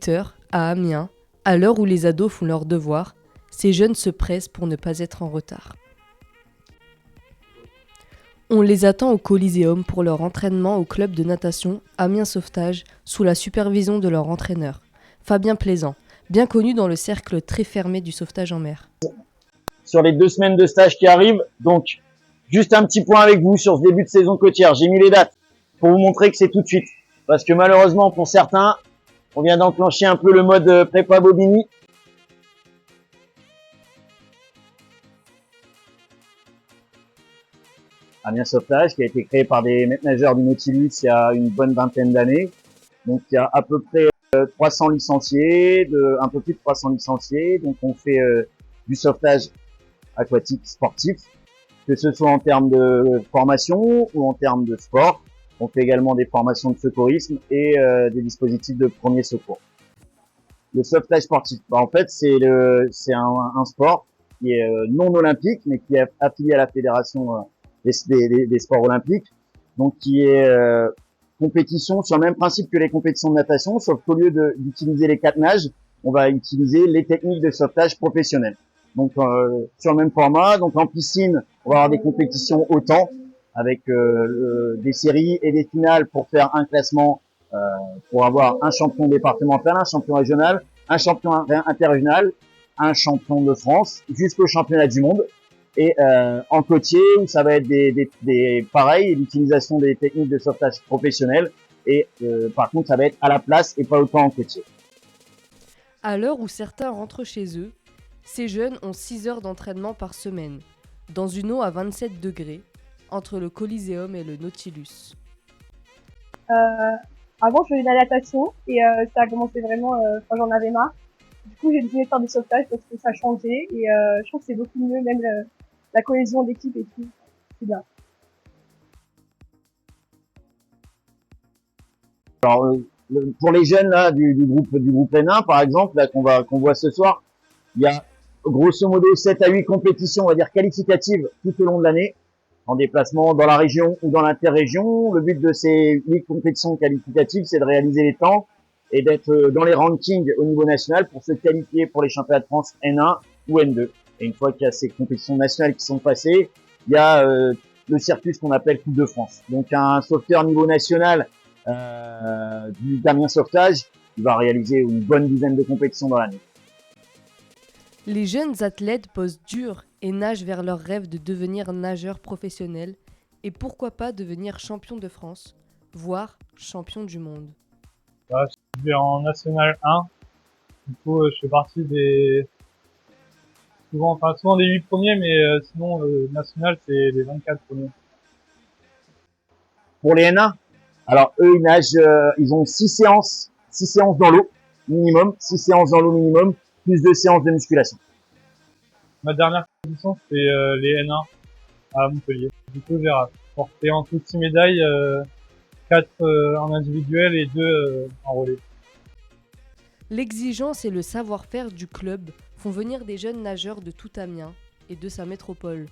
8h, à Amiens, à l'heure où les ados font leurs devoirs, ces jeunes se pressent pour ne pas être en retard. On les attend au Coliseum pour leur entraînement au club de natation Amiens Sauvetage sous la supervision de leur entraîneur, Fabien Plaisant, bien connu dans le cercle très fermé du sauvetage en mer. Sur les 2 semaines de stage qui arrivent, donc juste un petit point avec vous sur ce début de saison côtière. J'ai mis les dates pour vous montrer que c'est tout de suite. Parce que malheureusement pour certains, on vient d'enclencher un peu le mode prépa Bobigny. Amiens Sauvetage, qui a été créé par des maîtres nageurs du Nautilus il y a une bonne vingtaine d'années. Donc il y a à peu près 300 licenciés, un peu plus de 300 licenciés. Donc on fait du sauvetage aquatique sportif, que ce soit en termes de formation ou en termes de sport. On fait également des formations de secourisme et des dispositifs de premier secours. Le sauvetage sportif, en fait, c'est un sport qui est non olympique, mais qui est affilié à la fédération des sports olympiques, donc qui est compétition sur le même principe que les compétitions de natation, sauf qu'au lieu d'utiliser les 4 nages, on va utiliser les techniques de sauvetage professionnelles. Donc sur le même format, donc en piscine, on va avoir des compétitions au temps avec des séries et des finales pour faire un classement, pour avoir un champion départemental, un champion régional, un champion interrégional, un champion de France, jusqu'au championnat du monde. Et en côtier, où ça va être pareil, l'utilisation des techniques de sauvetage professionnelles. Et par contre, ça va être à la place et pas autant en côtier. À l'heure où certains rentrent chez eux, ces jeunes ont 6 heures d'entraînement par semaine, dans une eau à 27 degrés, entre le Coliseum et le Nautilus. Avant, je faisais de la natation et ça a commencé vraiment quand j'en avais marre. Du coup, j'ai décidé de faire du sauvetage parce que ça changeait et je trouve que c'est beaucoup mieux, même la cohésion d'équipe et tout. C'est bien. Alors, pour les jeunes là du groupe N1 par exemple, là qu'on voit ce soir, il y a grosso modo 7 à 8 compétitions, on va dire qualificatives tout au long de l'année, en déplacement dans la région ou dans l'interrégion. Le but de ces 8 compétitions qualificatives, c'est de réaliser les temps et d'être dans les rankings au niveau national pour se qualifier pour les championnats de France N1 ou N2. Et une fois qu'il y a ces compétitions nationales qui sont passées, il y a le circuit qu'on appelle Coupe de France. Donc un sauveteur niveau national du Amiens Sauvetage, il va réaliser une bonne dizaine de compétitions dans l'année. Les jeunes athlètes posent dur et nagent vers leur rêve de devenir nageurs professionnels et pourquoi pas devenir champion de France, voire champion du monde. Je vais en National 1, du coup je fais partie souvent des 8 premiers, mais sinon National c'est les 24 premiers. Pour les N1, alors eux ils nagent, ils ont 6 séances dans l'eau minimum, 6 séances dans l'eau minimum, plus 2 séances de musculation. Ma dernière compétition c'était les N1 à Montpellier. Du coup j'ai rapporté en tout 6 médailles, 4 en individuel et 2 en relais. L'exigence et le savoir-faire du club font venir des jeunes nageurs de tout Amiens et de sa métropole.